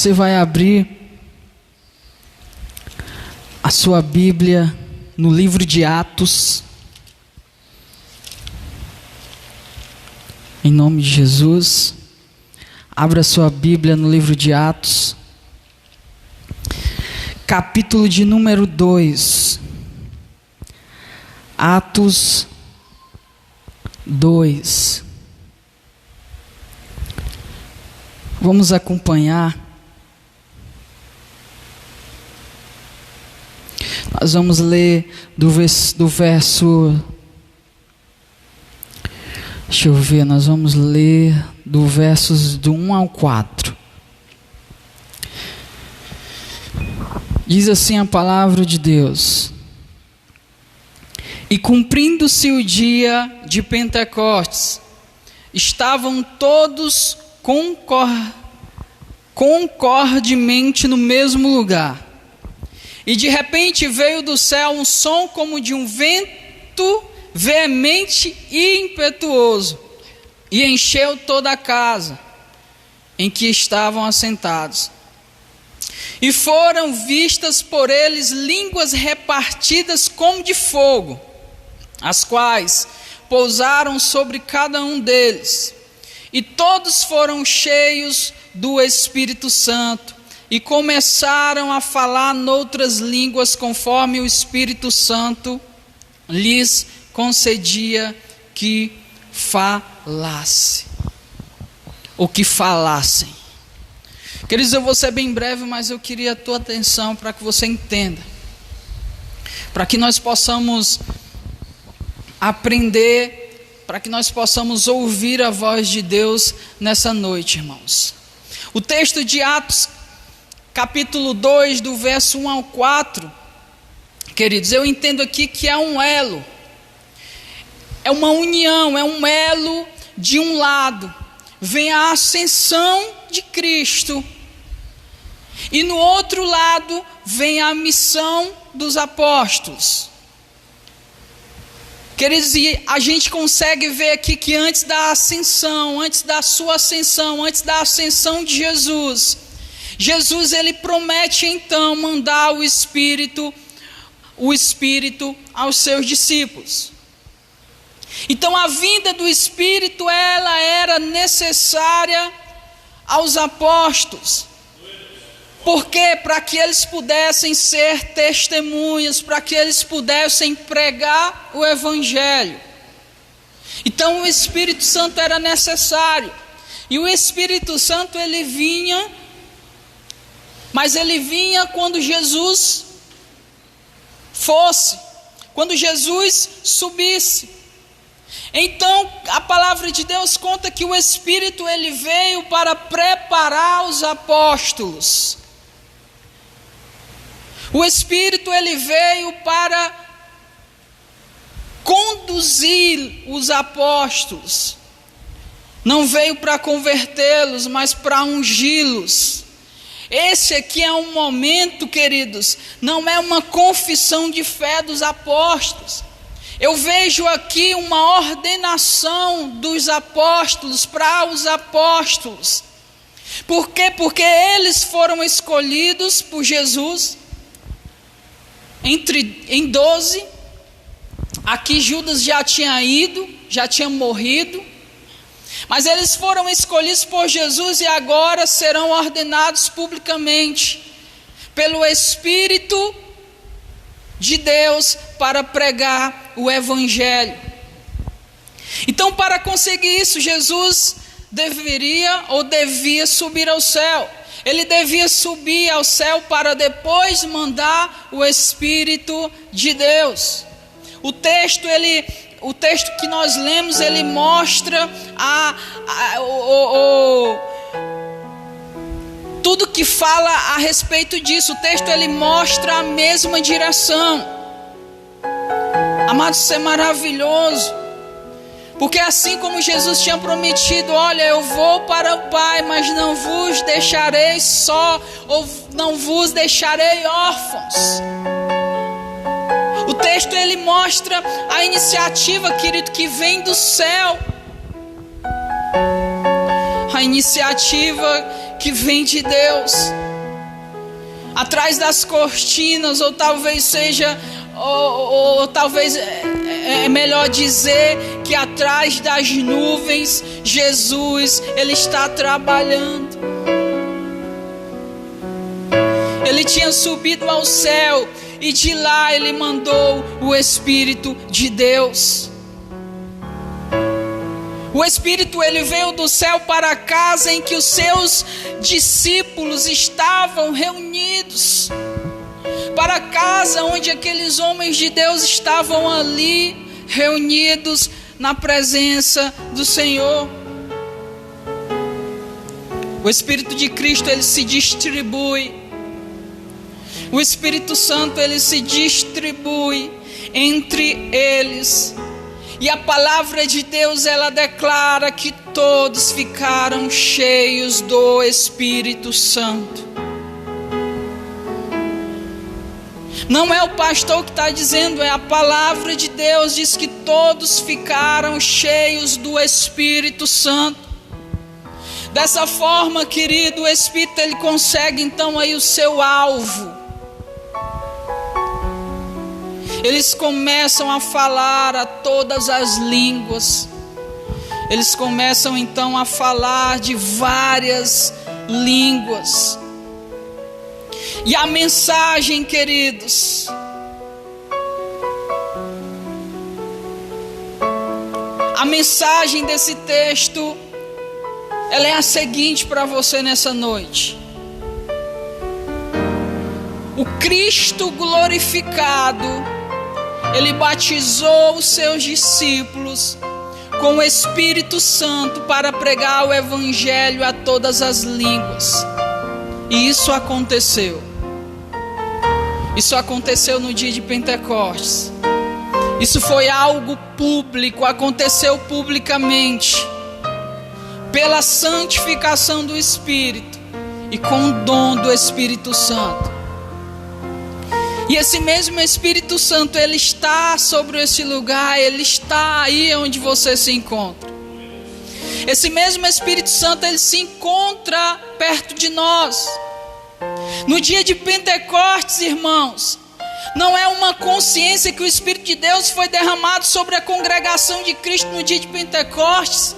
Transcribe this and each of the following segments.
Você vai abrir a sua Bíblia no livro de Atos, em nome de Jesus. Abra sua Bíblia no livro de Atos, capítulo de número 2. Atos 2. Vamos acompanhar. Nós vamos ler do verso. Deixa eu ver, nós vamos ler do versos do 1 ao 4. Diz assim a palavra de Deus: E cumprindo-se o dia de Pentecostes, estavam todos concordemente no mesmo lugar. E de repente veio do céu um som como de um vento veemente e impetuoso, e encheu toda a casa em que estavam assentados. E foram vistas por eles línguas repartidas como de fogo, as quais pousaram sobre cada um deles. E todos foram cheios do Espírito Santo, e começaram a falar noutras línguas, conforme o Espírito Santo lhes concedia que falasse, ou que falassem. Queridos, eu vou ser bem breve, mas eu queria a tua atenção para que você entenda, para que nós possamos aprender, para que nós possamos ouvir a voz de Deus nessa noite, irmãos. O texto de Atos, capítulo 2, do verso 1 ao 4, queridos, eu entendo aqui que é um elo, é uma união, é um elo. De um lado vem a ascensão de Cristo, e no outro lado vem a missão dos apóstolos. Queridos, e a gente consegue ver aqui que antes da ascensão, antes da sua ascensão, antes da ascensão de Jesus, ele promete então mandar o Espírito aos seus discípulos. Então a vinda do Espírito, ela era necessária aos apóstolos. Por quê? Para que eles pudessem ser testemunhas, para que eles pudessem pregar o Evangelho. Então o Espírito Santo era necessário. E o Espírito Santo, ele vinha, mas ele vinha quando Jesus fosse, quando Jesus subisse. Então a palavra de Deus conta que o Espírito, ele veio para preparar os apóstolos. O Espírito, ele veio para conduzir os apóstolos. Não veio para convertê-los, mas para ungí-los. Esse aqui é um momento, queridos, não é uma confissão de fé dos apóstolos. Eu vejo aqui uma ordenação dos apóstolos para os apóstolos. Por quê? Porque eles foram escolhidos por Jesus em 12. Aqui Judas já tinha ido, já tinha morrido. Mas eles foram escolhidos por Jesus e agora serão ordenados publicamente pelo Espírito de Deus para pregar o Evangelho. Então, para conseguir isso, Jesus devia subir ao céu. Ele devia subir ao céu para depois mandar o Espírito de Deus. O texto que nós lemos, ele mostra tudo que fala a respeito disso. O texto, ele mostra a mesma direção. Amados, isso é maravilhoso, porque assim como Jesus tinha prometido: olha, eu vou para o Pai, mas não vos deixarei só, ou não vos deixarei órfãos. O texto, ele mostra a iniciativa, querido, que vem do céu. A iniciativa que vem de Deus. Atrás das cortinas, ou talvez seja, ou talvez é melhor dizer que atrás das nuvens, Jesus, Ele está trabalhando. Ele tinha subido ao céu e de lá Ele mandou o Espírito de Deus. O Espírito, ele veio do céu para a casa em que os seus discípulos estavam reunidos. Para a casa onde aqueles homens de Deus estavam ali, reunidos na presença do Senhor. O Espírito de Cristo, ele se distribui. O Espírito Santo, ele se distribui entre eles. E a palavra de Deus, ela declara que todos ficaram cheios do Espírito Santo. Não é o pastor que está dizendo, é a palavra de Deus, diz que todos ficaram cheios do Espírito Santo. Dessa forma, querido, o Espírito, ele consegue então aí o seu alvo. Eles começam a falar a todas as línguas. Eles começam então a falar de várias línguas. E a mensagem, queridos, a mensagem desse texto, ela é a seguinte para você nessa noite. O Cristo glorificado, Ele batizou os seus discípulos com o Espírito Santo para pregar o Evangelho a todas as línguas. E isso aconteceu. Isso aconteceu no dia de Pentecostes. Isso foi algo público, aconteceu publicamente, pela santificação do Espírito e com o dom do Espírito Santo. E esse mesmo Espírito Santo, ele está sobre esse lugar, ele está aí onde você se encontra. Esse mesmo Espírito Santo, ele se encontra perto de nós. No dia de Pentecostes, irmãos, não é uma consciência que o Espírito de Deus foi derramado sobre a congregação de Cristo no dia de Pentecostes.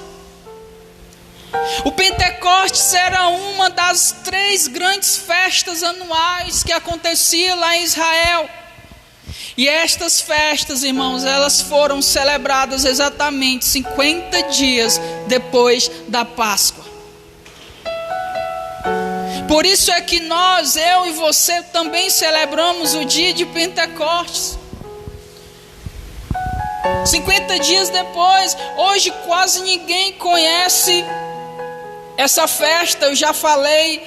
O Pentecostes era uma das 3 grandes festas anuais que acontecia lá em Israel. E estas festas, irmãos, elas foram celebradas exatamente 50 dias depois da Páscoa. Por isso é que nós, eu e você, também celebramos o dia de Pentecostes. 50 dias depois, hoje quase ninguém conhece essa festa. Eu já falei,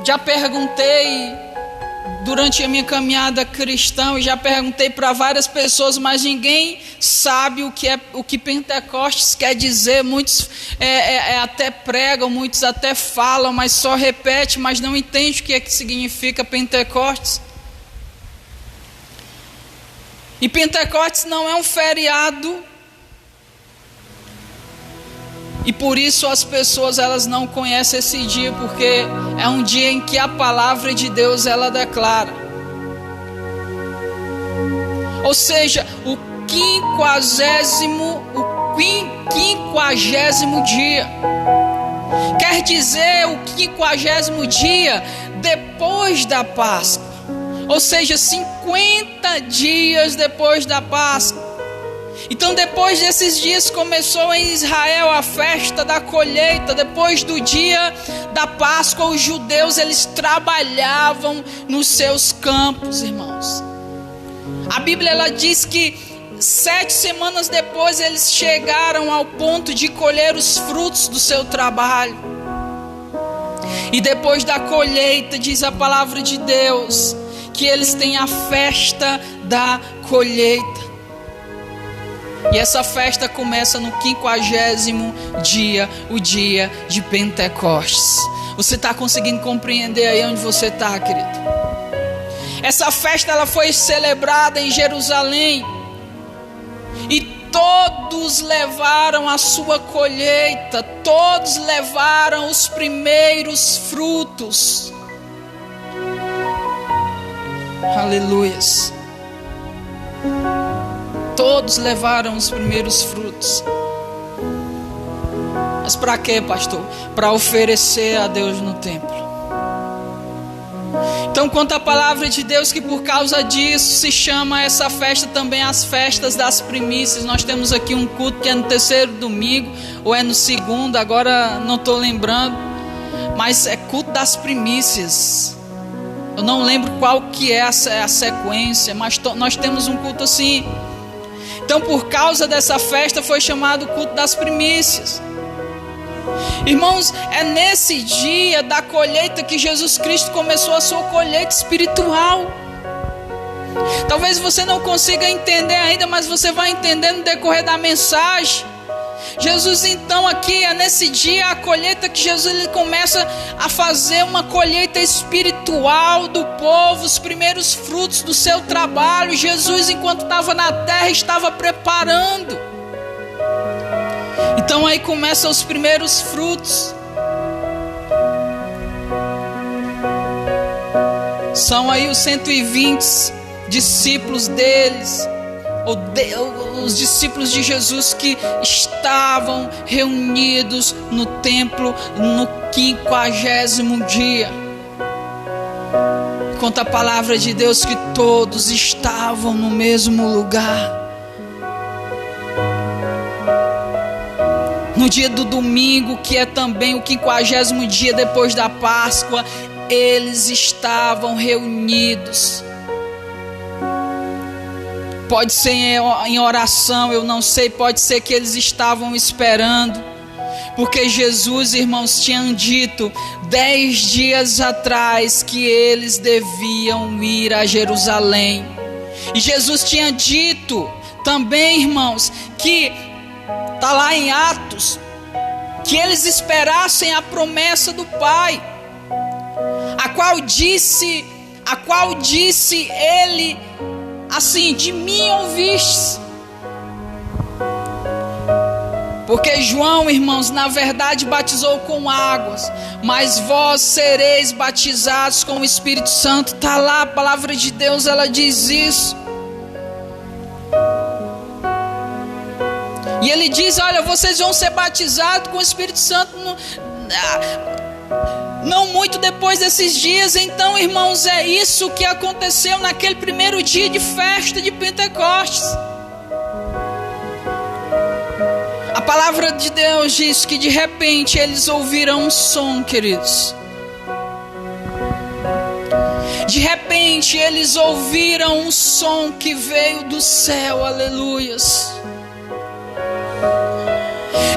já perguntei durante a minha caminhada cristã, e já perguntei para várias pessoas, mas ninguém sabe o que Pentecostes quer dizer. Muitos até pregam, muitos até falam, mas só repete, mas não entende o que significa Pentecostes. E Pentecostes não é um feriado. E por isso as pessoas, elas não conhecem esse dia, porque é um dia em que a palavra de Deus, ela declara. Ou seja, o 50º dia. Quer dizer, o 50º dia depois da Páscoa. Ou seja, 50 dias depois da Páscoa. Então, depois desses dias, começou em Israel a festa da colheita. Depois do dia da Páscoa, os judeus, eles trabalhavam nos seus campos, irmãos. A Bíblia, ela diz que 7 semanas depois, eles chegaram ao ponto de colher os frutos do seu trabalho. E depois da colheita, diz a palavra de Deus, que eles têm a festa da colheita. E essa festa começa no 50º dia, o dia de Pentecostes. Você está conseguindo compreender aí onde você está, querido? Essa festa, ela foi celebrada em Jerusalém. E todos levaram a sua colheita, todos levaram os primeiros frutos. Aleluias. Todos levaram os primeiros frutos. Mas para quê, pastor? Para oferecer a Deus no templo. Então, quanto à palavra de Deus, que por causa disso se chama essa festa também as festas das primícias. Nós temos aqui um culto que é no terceiro domingo, ou é no segundo, agora não estou lembrando, mas é culto das primícias. Eu não lembro qual que é a sequência, mas nós temos um culto assim. Então, por causa dessa festa foi chamado culto das primícias. Irmãos, é nesse dia da colheita que Jesus Cristo começou a sua colheita espiritual. Talvez você não consiga entender ainda, mas você vai entender no decorrer da mensagem. Jesus, então, aqui é nesse dia a colheita que Jesus ele começa a fazer uma colheita espiritual do povo, os primeiros frutos do seu trabalho. Jesus, enquanto estava na terra, estava preparando. Então aí começam os primeiros frutos. São aí os 120 discípulos deles, os discípulos de Jesus que estavam reunidos no templo no 50º dia. Conta a palavra de Deus que todos estavam no mesmo lugar. No dia do domingo, que é também o 50º dia depois da Páscoa, eles estavam reunidos. Pode ser em oração, eu não sei, pode ser que eles estavam esperando. Porque Jesus, irmãos, tinha dito 10 dias atrás que eles deviam ir a Jerusalém. E Jesus tinha dito também, irmãos, que está lá em Atos, que eles esperassem a promessa do Pai, a qual disse ele assim: de mim ouvistes. Porque João, irmãos, na verdade batizou com águas, mas vós sereis batizados com o Espírito Santo. Está lá, a palavra de Deus, ela diz isso. E ele diz: olha, vocês vão ser batizados com o Espírito Santo não muito depois desses dias. Então, irmãos, é isso que aconteceu naquele primeiro dia de festa de Pentecostes. A palavra de Deus diz que de repente eles ouviram um som, queridos. De repente eles ouviram um som que veio do céu, aleluias.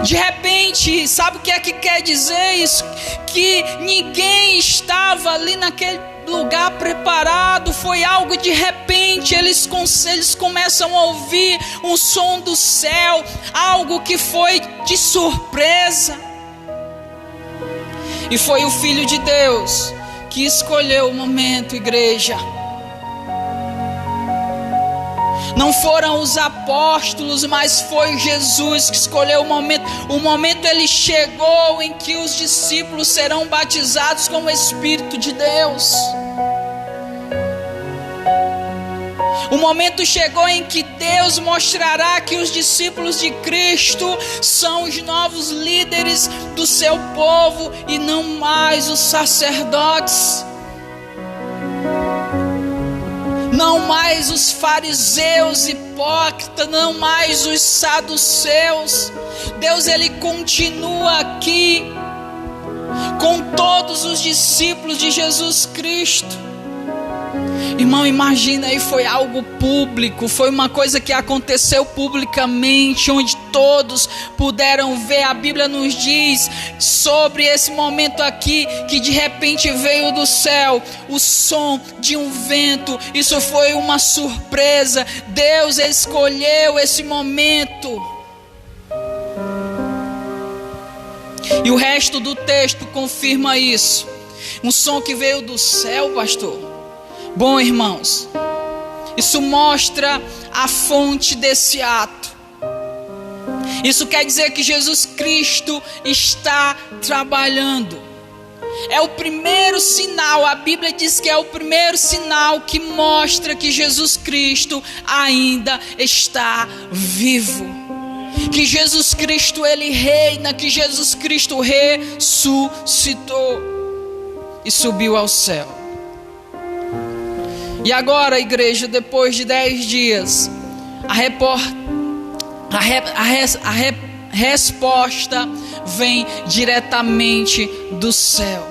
De repente, sabe o que é que quer dizer isso? Que ninguém estava ali naquele lugar preparado, foi algo de repente. Eles começam a ouvir um som do céu, algo que foi de surpresa. E foi o Filho de Deus que escolheu o momento, igreja. Não foram os apóstolos, mas foi Jesus que escolheu o momento. O momento ele chegou em que os discípulos serão batizados com o Espírito de Deus. O momento chegou em que Deus mostrará que os discípulos de Cristo são os novos líderes do seu povo e não mais os sacerdotes. Não mais os fariseus hipócritas, não mais os saduceus. Deus ele continua aqui com todos os discípulos de Jesus Cristo. Irmão, imagina aí, foi algo público, foi uma coisa que aconteceu publicamente, onde todos puderam ver. A Bíblia nos diz sobre esse momento aqui, que de repente veio do céu o som de um vento. Isso foi uma surpresa. Deus escolheu esse momento. E o resto do texto confirma isso. Um som que veio do céu, pastor. Bom, irmãos, isso mostra a fonte desse ato. Isso quer dizer que Jesus Cristo está trabalhando. É o primeiro sinal, a Bíblia diz que é o primeiro sinal que mostra que Jesus Cristo ainda está vivo. Que Jesus Cristo ele reina, que Jesus Cristo ressuscitou e subiu ao céu. E agora, igreja, depois de 10 dias, a resposta vem diretamente do céu.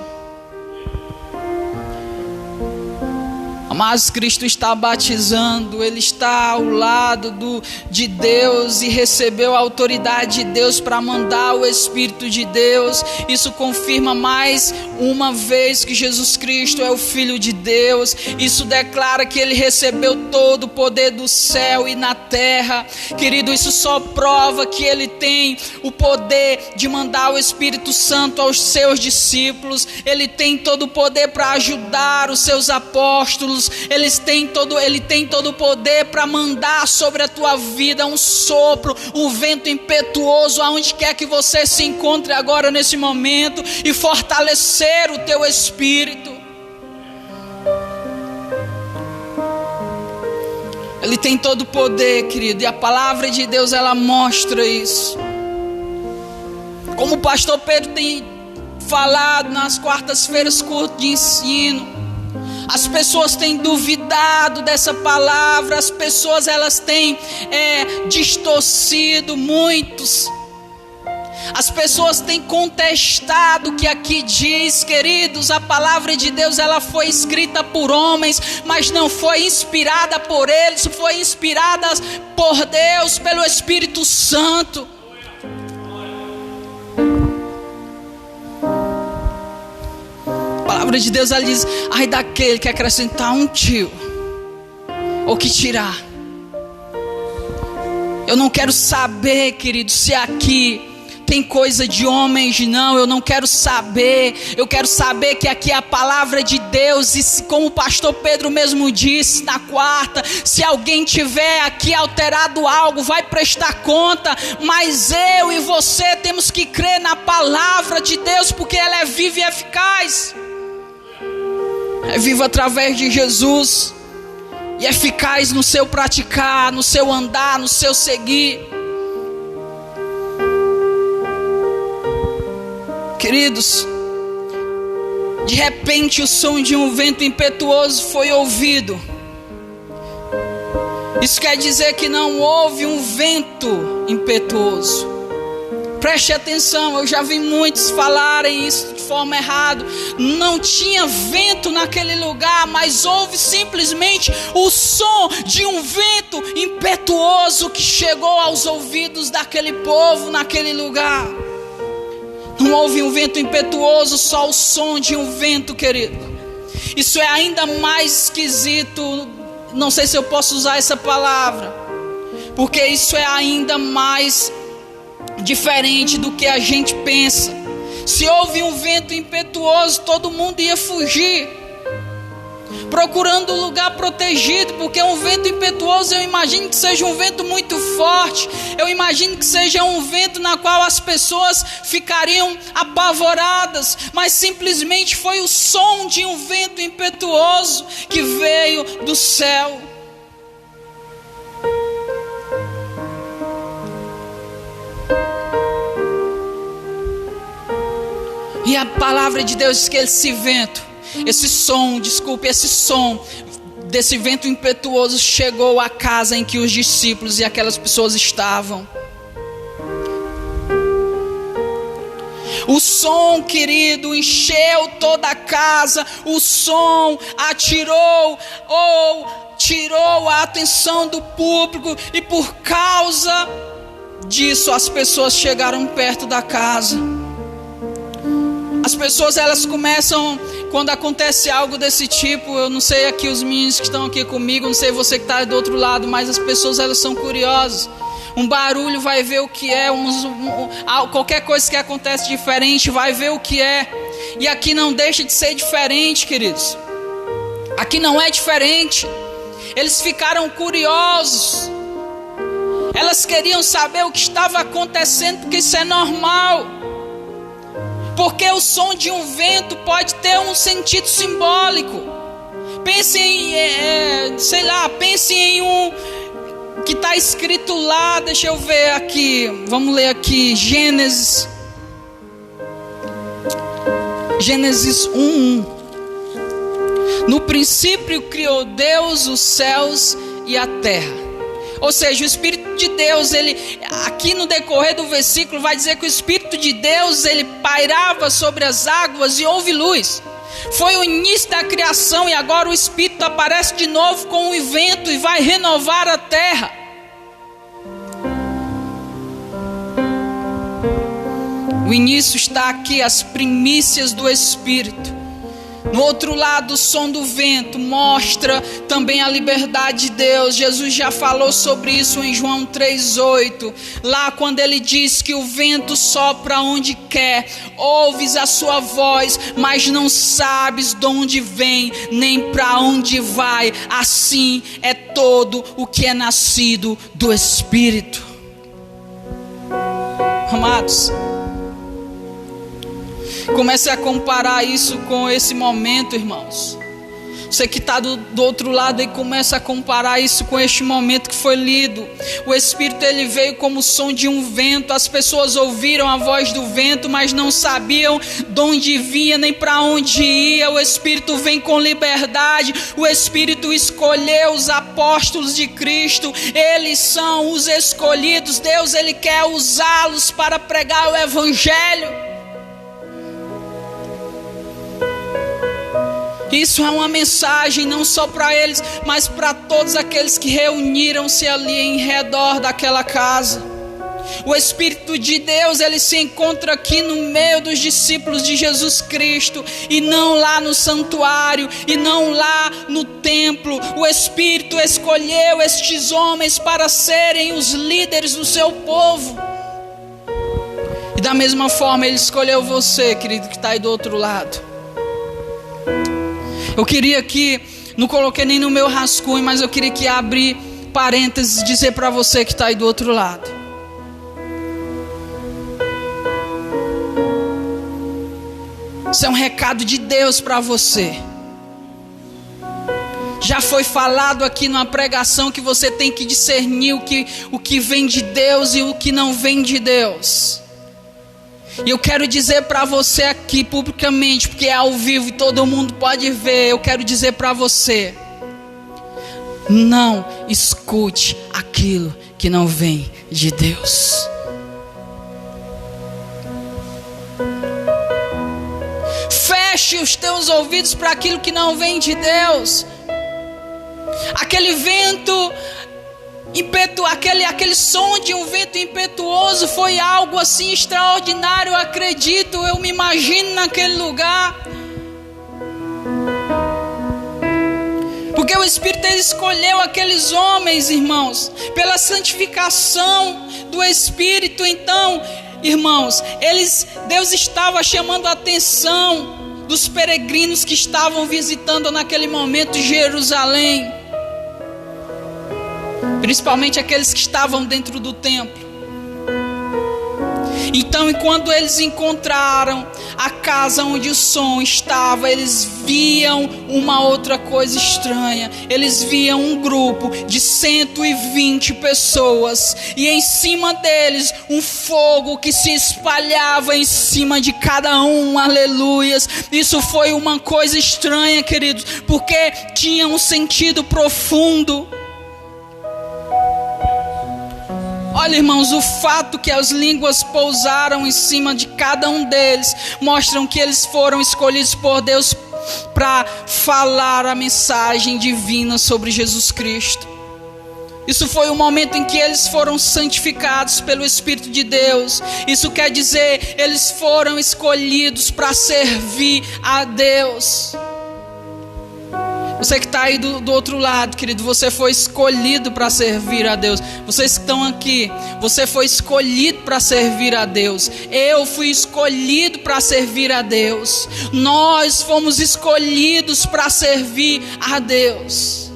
Mas Cristo está batizando, Ele está ao lado de Deus e recebeu a autoridade de Deus para mandar o Espírito de Deus. Isso confirma mais uma vez que Jesus Cristo é o Filho de Deus. Isso declara que Ele recebeu todo o poder do céu e na terra. Querido, isso só prova que Ele tem o poder de mandar o Espírito Santo aos seus discípulos. Ele tem todo o poder para ajudar os seus apóstolos. Ele tem todo o poder para mandar sobre a tua vida um sopro, um vento impetuoso, aonde quer que você se encontre agora nesse momento, e fortalecer o teu espírito. Ele tem todo o poder, querido, e a palavra de Deus ela mostra isso. Como o pastor Pedro tem falado nas quartas-feiras curto de ensino, as pessoas têm duvidado dessa palavra, as pessoas elas têm distorcido muitos. As pessoas têm contestado o que aqui diz, queridos. A palavra de Deus ela foi escrita por homens, mas não foi inspirada por eles, foi inspirada por Deus, pelo Espírito Santo. A palavra de Deus ela diz: ai daquele que acrescentar um tio ou que tirar. Eu não quero saber, querido, se aqui tem coisa de homens, não, eu não quero saber. Eu quero saber que aqui é a palavra de Deus. E como o pastor Pedro mesmo disse na quarta, se alguém tiver aqui alterado algo, vai prestar conta. Mas eu e você temos que crer na palavra de Deus, porque ela é viva e eficaz. É viva através de Jesus e eficaz no seu praticar, no seu andar, no seu seguir. Queridos, de repente o som de um vento impetuoso foi ouvido. Isso quer dizer que não houve um vento impetuoso. Preste atenção, eu já vi muitos falarem isso de forma errada. Não tinha vento naquele lugar, mas houve simplesmente o som de um vento impetuoso que chegou aos ouvidos daquele povo naquele lugar. Não houve um vento impetuoso, só o som de um vento, querido. Isso é ainda mais esquisito. Não sei se eu posso usar essa palavra, porque isso é ainda mais diferente do que a gente pensa. Se houve um vento impetuoso, todo mundo ia fugir, procurando um lugar protegido, porque um vento impetuoso, eu imagino que seja um vento muito forte. Eu imagino que seja um vento na qual as pessoas ficariam apavoradas, mas simplesmente foi o som de um vento impetuoso que veio do céu. E a palavra de Deus diz que esse som desse vento impetuoso chegou à casa em que os discípulos e aquelas pessoas estavam. O som, querido, encheu toda a casa. O som tirou a atenção do público, e por causa disso as pessoas chegaram perto da casa. As pessoas elas começam, quando acontece algo desse tipo, eu não sei aqui os meninos que estão aqui comigo, não sei você que está do outro lado, mas as pessoas elas são curiosas. Um barulho vai ver o que é, qualquer coisa que acontece diferente vai ver o que é. E aqui não deixa de ser diferente, queridos. Aqui não é diferente. Eles ficaram curiosos. Elas queriam saber o que estava acontecendo, porque isso é normal. Porque o som de um vento pode ter um sentido simbólico. Pense em, pense em um que está escrito lá, deixa eu ver aqui, vamos ler aqui, Gênesis 1:1. No princípio criou Deus os céus e a terra. Ou seja, o Espírito de Deus, ele, aqui no decorrer do versículo, vai dizer que o Espírito de Deus, ele pairava sobre as águas e houve luz. Foi o início da criação e agora o Espírito aparece de novo com o vento e vai renovar a terra. O início está aqui, as primícias do Espírito. No outro lado, o som do vento mostra também a liberdade de Deus. Jesus já falou sobre isso em João 3:8. Lá quando ele diz que o vento sopra onde quer, ouves a sua voz, mas não sabes de onde vem, nem para onde vai. Assim é todo o que é nascido do Espírito. Amados, comece a comparar isso com esse momento, irmãos. Você que está do outro lado e começa a comparar isso com este momento que foi lido. O Espírito, ele veio como o som de um vento. As pessoas ouviram a voz do vento, mas não sabiam de onde vinha nem para onde ia. O Espírito vem com liberdade. O Espírito escolheu os apóstolos de Cristo. Eles são os escolhidos. Deus, ele quer usá-los para pregar o Evangelho. Isso é uma mensagem não só para eles, mas para todos aqueles que reuniram-se ali em redor daquela casa. O Espírito de Deus, ele se encontra aqui no meio dos discípulos de Jesus Cristo, e não lá no santuário, e não lá no templo. O Espírito escolheu estes homens para serem os líderes do seu povo. E da mesma forma, ele escolheu você, querido, que está aí do outro lado. Eu queria que, não coloquei nem no meu rascunho, mas eu queria que abrir parênteses e dizer para você que está aí do outro lado. Isso é um recado de Deus para você. Já foi falado aqui numa pregação que você tem que discernir o que vem de Deus e o que não vem de Deus. E eu quero dizer para você aqui publicamente, porque é ao vivo e todo mundo pode ver. Eu quero dizer para você: não escute aquilo que não vem de Deus. Feche os teus ouvidos para aquilo que não vem de Deus. Aquele vento aquele som de um vento impetuoso foi algo assim extraordinário. Eu acredito, eu me imagino naquele lugar, porque o Espírito, ele escolheu aqueles homens, irmãos, pela santificação do Espírito. Então, irmãos, Deus estava chamando a atenção dos peregrinos que estavam visitando naquele momento Jerusalém, principalmente aqueles que estavam dentro do templo. Então, enquanto eles encontraram a casa onde o som estava, eles viam uma outra coisa estranha. Eles viam um grupo de 120 pessoas, e em cima deles um fogo que se espalhava em cima de cada um. Aleluias! Isso foi uma coisa estranha, queridos, porque tinha um sentido profundo. Olha, irmãos, o fato que as línguas pousaram em cima de cada um deles mostram que eles foram escolhidos por Deus para falar a mensagem divina sobre Jesus Cristo. Isso foi o momento em que eles foram santificados pelo Espírito de Deus. Isso quer dizer, eles foram escolhidos para servir a Deus. Você que está aí do outro lado, querido, você foi escolhido para servir a Deus. Vocês que estão aqui, você foi escolhido para servir a Deus. Eu fui escolhido para servir a Deus. Nós fomos escolhidos para servir a Deus.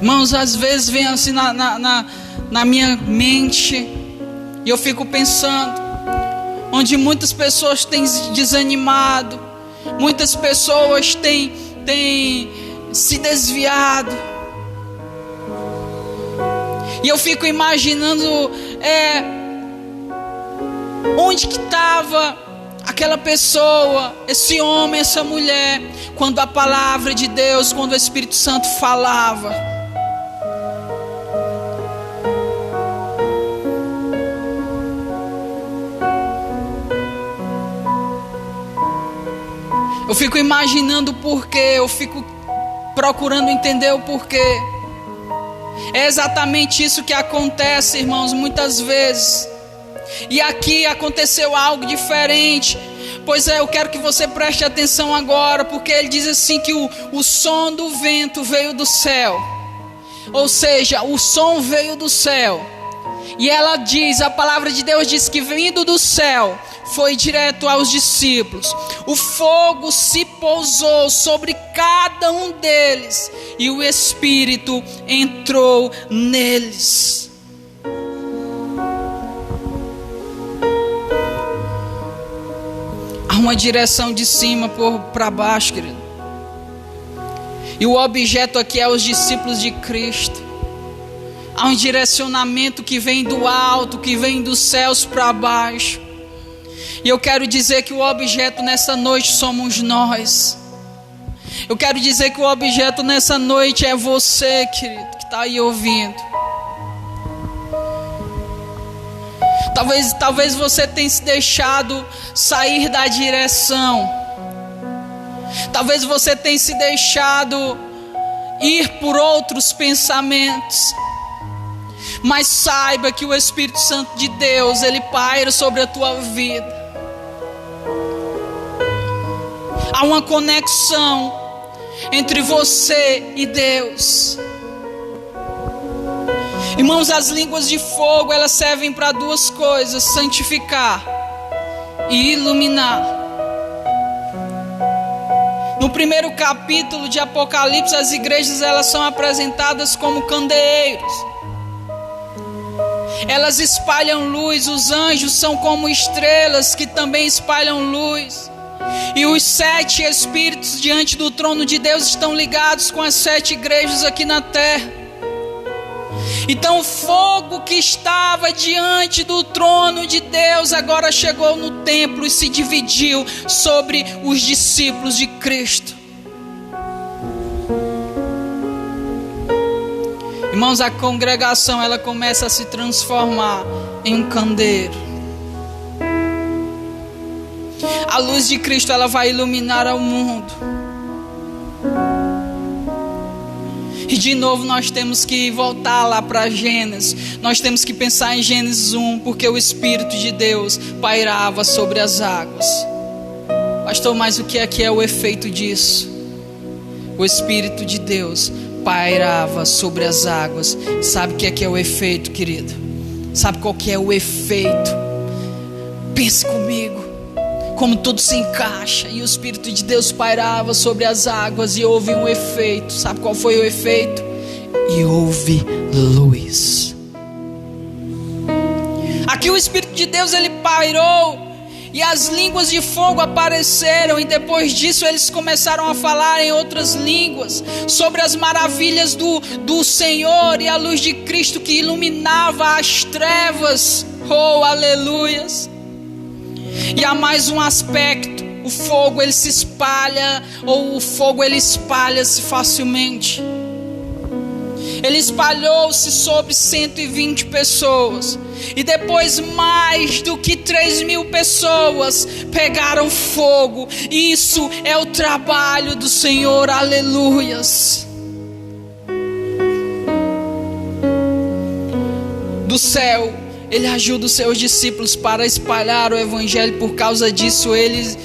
Irmãos, às vezes vem assim na minha mente, e eu fico pensando, onde muitas pessoas têm desanimado, muitas pessoas têm se desviado, e eu fico imaginando, onde que estava aquela pessoa, esse homem, essa mulher, quando a palavra de Deus, quando o Espírito Santo falava. Eu fico imaginando o porquê, eu fico procurando entender o porquê. É exatamente isso que acontece, irmãos, muitas vezes. E aqui aconteceu algo diferente. Pois eu quero que você preste atenção agora, porque ele diz assim que o som do vento veio do céu. Ou seja, o som veio do céu. E ela diz, a palavra de Deus diz que vindo do céu, foi direto aos discípulos. O fogo se pousou sobre cada um deles, e o Espírito entrou neles. Há uma direção de cima para baixo, querido. E o objeto aqui é os discípulos de Cristo. Há um direcionamento que vem do alto, que vem dos céus para baixo. E eu quero dizer que o objeto nessa noite somos nós. Eu quero dizer que o objeto nessa noite é você, querido, que está aí ouvindo. Talvez você tenha se deixado sair da direção. Talvez você tenha se deixado ir por outros pensamentos. Mas saiba que o Espírito Santo de Deus, ele paira sobre a tua vida. Há uma conexão entre você e Deus. Irmãos, as línguas de fogo, elas servem para duas coisas: santificar e iluminar. No primeiro capítulo de Apocalipse, as igrejas, elas são apresentadas como candeeiros. Elas espalham luz. Os anjos são como estrelas que também espalham luz. E os 7 espíritos diante do trono de Deus estão ligados com as 7 igrejas aqui na terra. Então o fogo que estava diante do trono de Deus agora chegou no templo e se dividiu sobre os discípulos de Cristo. Irmãos, a congregação, ela começa a se transformar em um candeeiro. A luz de Cristo, ela vai iluminar ao mundo. E de novo nós temos que voltar lá para Gênesis. Nós temos que pensar em Gênesis 1, porque o Espírito de Deus pairava sobre as águas. Pastor, mas o que é o efeito disso? O Espírito de Deus pairava sobre as águas. Sabe o que é o efeito, querido? Sabe qual que é o efeito? Pense comigo, como tudo se encaixa. E o Espírito de Deus pairava sobre as águas e houve um efeito. Sabe qual foi o efeito? E houve luz. Aqui o Espírito de Deus, ele pairou e as línguas de fogo apareceram, e depois disso eles começaram a falar em outras línguas sobre as maravilhas do Senhor e a luz de Cristo que iluminava as trevas. Oh, aleluias! E há mais um aspecto: o fogo, ele se espalha, ou o fogo, ele espalha-se facilmente. Ele espalhou-se sobre 120 pessoas. E depois mais do que 3.000 pessoas pegaram fogo. Isso é o trabalho do Senhor, aleluias. Do céu, ele ajuda os seus discípulos para espalhar o evangelho. Por causa disso, ele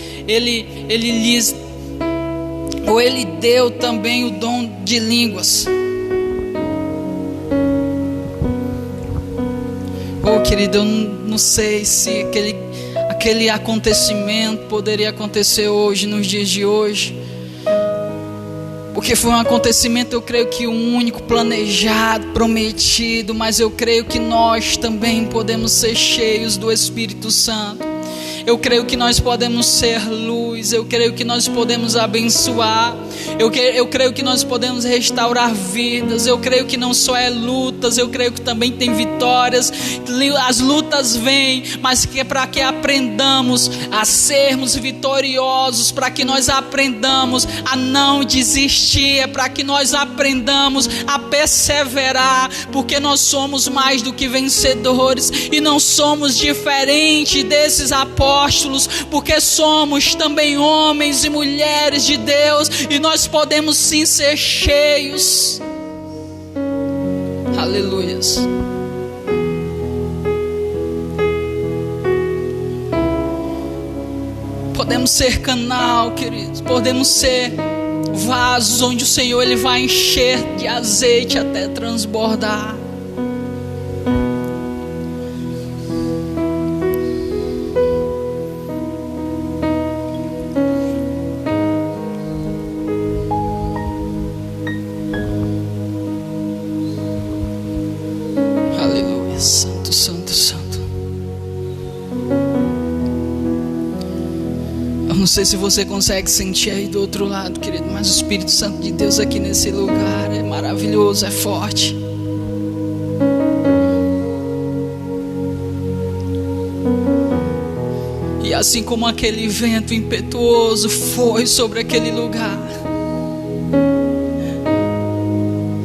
deu também o dom de línguas. Oh, querido, eu não sei se aquele acontecimento poderia acontecer hoje, nos dias de hoje. Porque foi um acontecimento, eu creio que único, planejado, prometido, mas eu creio que nós também podemos ser cheios do Espírito Santo. Eu creio que nós podemos ser luz, eu creio que nós podemos abençoar, eu creio que nós podemos restaurar vidas, eu creio que não só é lutas, eu creio que também tem vitórias. As lutas vêm, mas que é para que aprendamos a sermos vitoriosos, para que nós aprendamos a não desistir, é para que nós aprendamos a perseverar, porque nós somos mais do que vencedores, e não somos diferente desses apóstolos, porque somos também homens e mulheres de Deus, e nós podemos sim ser cheios. Aleluias. Podemos ser canal, queridos, podemos ser vasos onde o Senhor ele vai encher de azeite até transbordar. Santo, santo, santo. Eu não sei se você consegue sentir aí do outro lado, querido, mas o Espírito Santo de Deus aqui nesse lugar é maravilhoso, é forte. E assim como aquele vento impetuoso foi sobre aquele lugar,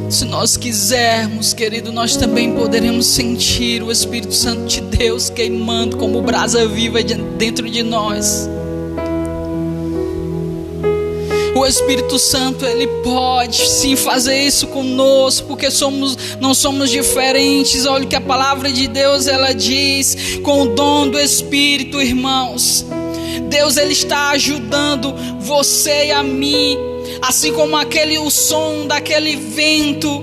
se nós quisermos, querido, nós também poderemos sentir o Espírito Santo de Deus queimando como brasa viva dentro de nós. O Espírito Santo, ele pode sim fazer isso conosco, porque não somos diferentes. Olha o que a palavra de Deus ela diz, com o dom do Espírito, irmãos. Deus ele está ajudando você e a mim. Assim como o som daquele vento,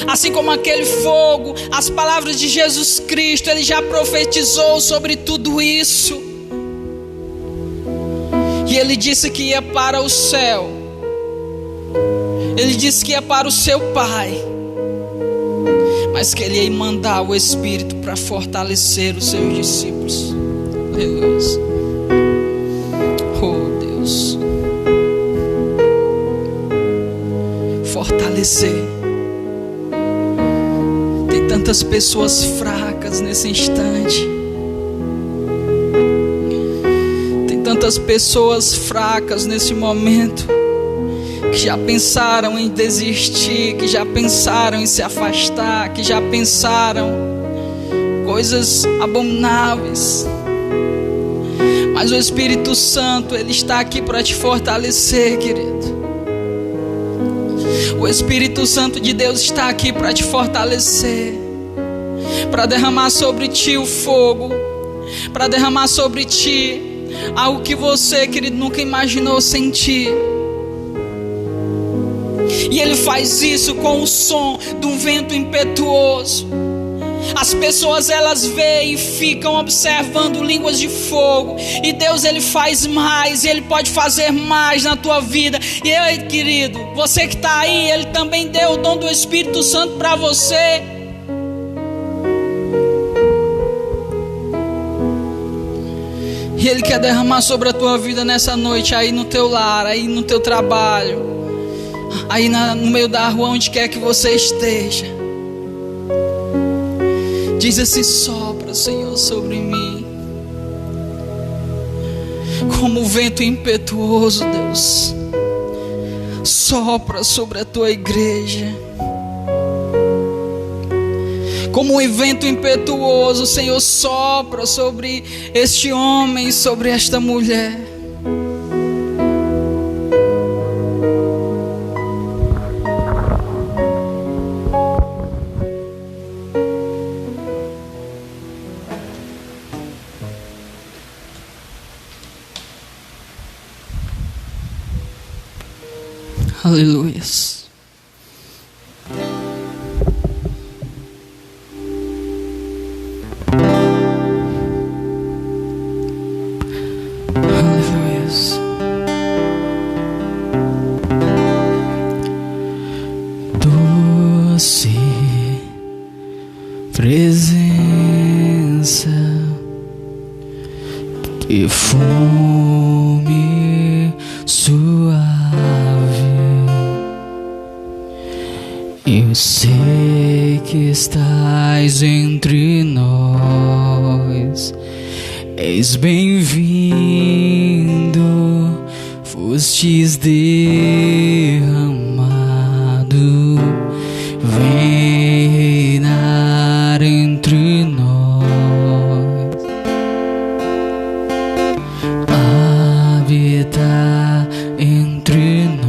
assim como aquele fogo, as palavras de Jesus Cristo, ele já profetizou sobre tudo isso. E ele disse que ia para o céu, ele disse que ia para o seu Pai, mas que ele ia mandar o Espírito para fortalecer os seus discípulos. Aleluia. Oh Deus, fortalecer. Tem tantas pessoas fracas nesse instante. Tem tantas pessoas fracas nesse momento, que já pensaram em desistir, que já pensaram em se afastar, que já pensaram coisas abomináveis. Mas o Espírito Santo, ele está aqui para te fortalecer, querido. O Espírito Santo de Deus está aqui para te fortalecer, para derramar sobre ti o fogo, para derramar sobre ti algo que você, querido, nunca imaginou sentir. E ele faz isso com o som de um vento impetuoso. As pessoas elas veem e ficam observando línguas de fogo. E Deus ele faz mais, ele pode fazer mais na tua vida. E aí, querido, você que está aí, ele também deu o dom do Espírito Santo para você. E ele quer derramar sobre a tua vida nessa noite, aí no teu lar, aí no teu trabalho, aí no meio da rua, onde quer que você esteja. Diz assim: sopra, Senhor, sobre mim, como o vento impetuoso, Deus. Sopra sobre a tua igreja, como um vento impetuoso, Senhor, sopra sobre este homem, sobre esta mulher. Aleluias. Aleluias. sei que estás entre nós, és bem-vindo, fostes derramado, vem reinar entre nós, habitar entre nós.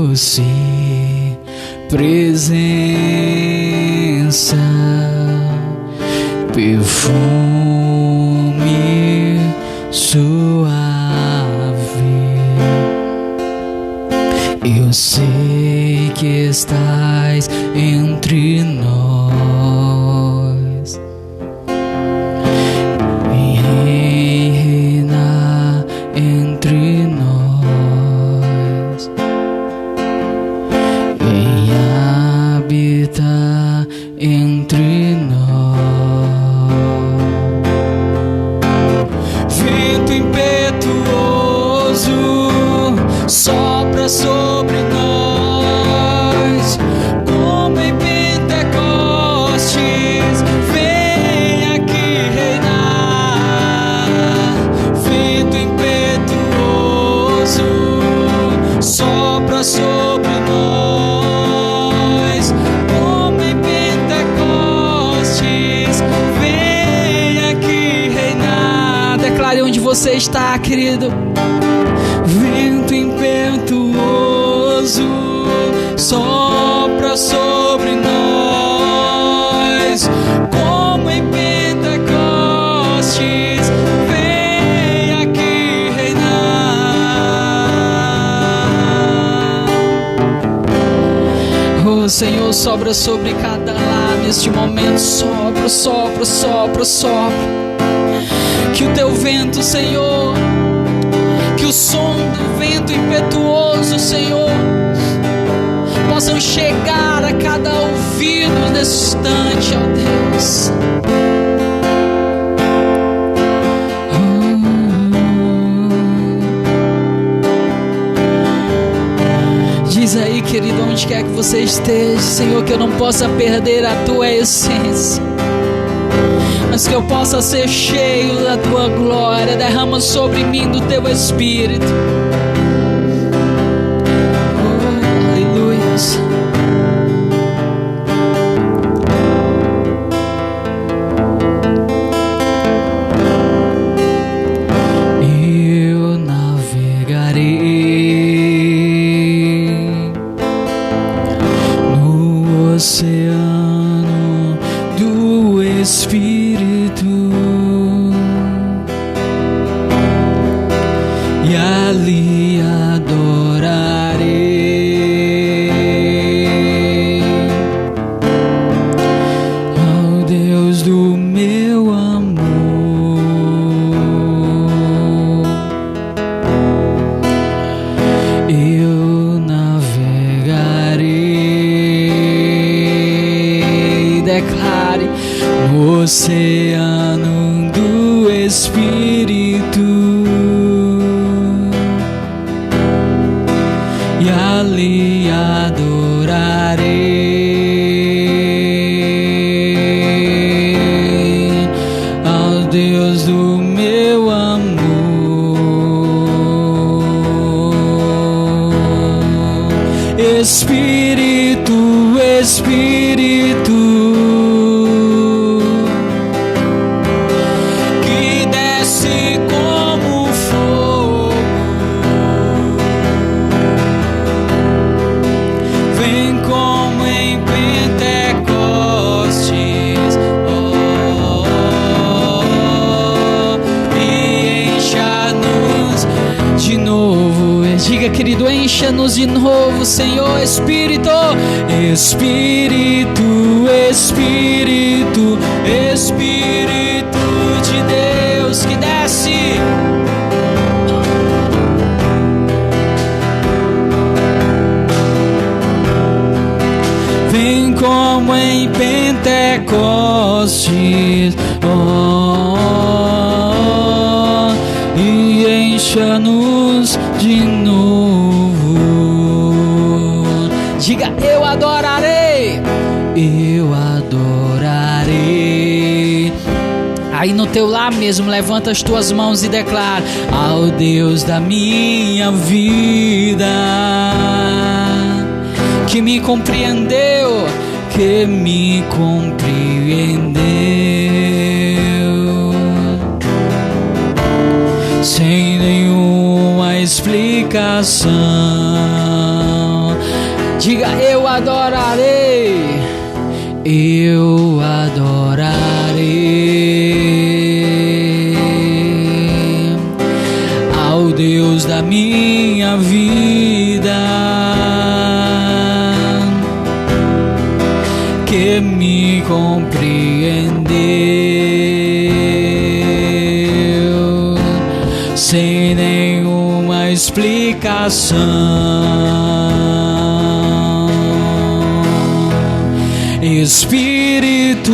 Doce presença, perfume suave, eu sei que estás entre nós, vem reinar entre nós, vem habitar entre nós. Vento impetuoso sopra sobre nós, como em Pentecostes, vem aqui reinar. Vento impetuoso sopra sobre nós, como em Pentecostes, vem aqui reinar. Declare onde você está, querido. Vento impetuoso sopra sobre nós, como em Pentecostes, vem aqui reinar. Oh Senhor, sopra sobre cada lar neste momento, sopra, sopra, sopra, sopra. Que o teu vento, Senhor, que o som do vento impetuoso, Senhor, possam chegar a cada ouvido nesse instante, ó Deus. Diz aí, querido, onde quer que você esteja, Senhor, que eu não possa perder a tua essência, mas que eu possa ser cheio da tua glória. Derrama sobre mim do teu Espírito. Oh, aleluias. Eu navegarei no oceano do Espírito, e ali adorarei ao Deus do meu amor. Eu navegarei, declare, no oceano do Espírito, e ali adorarei ao Deus do meu amor. Espírito, Espírito, que desce como fogo, vem como em Pentecostes, e encha-nos de novo. Diga, querido, encha-nos de novo, Senhor. Espírito, Espírito, Espírito, Espírito de Deus que desce. Vem como em Pentecostes, oh, oh, oh. encha-nos de novo. Diga: eu adorarei, eu adorarei. Aí no teu lar mesmo, levanta as tuas mãos e declara: ao Deus da minha vida, que me compreendeu, que me compreendeu, sem nenhuma explicação. Diga: eu adorarei, eu adorarei ao Deus da minha vida, que me compreendeu, sem nenhuma explicação. Espírito,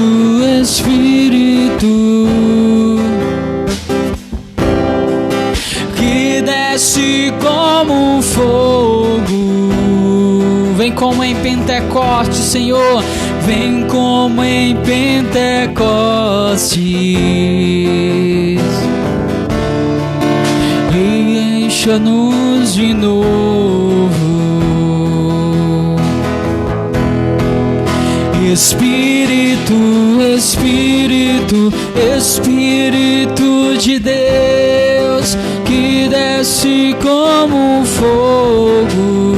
Espírito, que desce como fogo, vem como em Pentecostes, Senhor, vem como em Pentecostes, e encha-nos de novo. Espírito, Espírito, Espírito de Deus, que desce como fogo,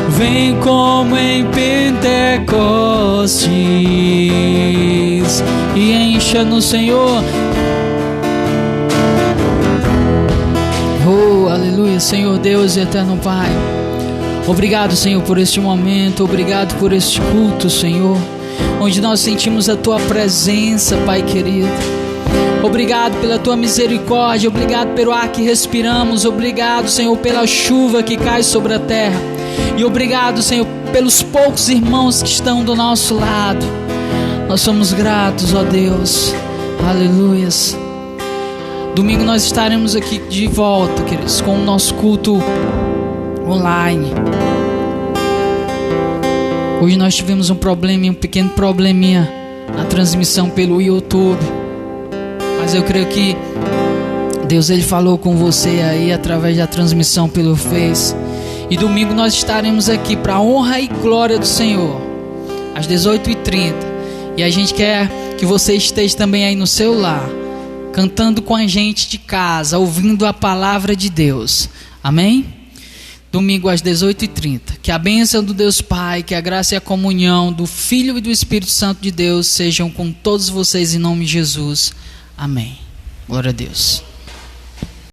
vem como em Pentecostes, e encha-nos, Senhor. Oh, aleluia, Senhor Deus e eterno Pai. Obrigado, Senhor, por este momento, obrigado por este culto, Senhor, onde nós sentimos a Tua presença, Pai querido. Obrigado pela Tua misericórdia, obrigado pelo ar que respiramos, obrigado, Senhor, pela chuva que cai sobre a terra, e obrigado, Senhor, pelos poucos irmãos que estão do nosso lado. Nós somos gratos, ó Deus, aleluias. Domingo nós estaremos aqui de volta, queridos, com o nosso culto online. Hoje nós tivemos um pequeno probleminha na transmissão pelo YouTube, mas eu creio que Deus ele falou com você aí através da transmissão pelo Face. E domingo nós estaremos aqui para a honra e glória do Senhor, às 18h30. E a gente quer que você esteja também aí no seu lar, cantando com a gente de casa, ouvindo a palavra de Deus. Amém? Domingo às 18h30. Que a bênção do Deus Pai, que a graça e a comunhão do Filho e do Espírito Santo de Deus sejam com todos vocês em nome de Jesus. Amém. Glória a Deus.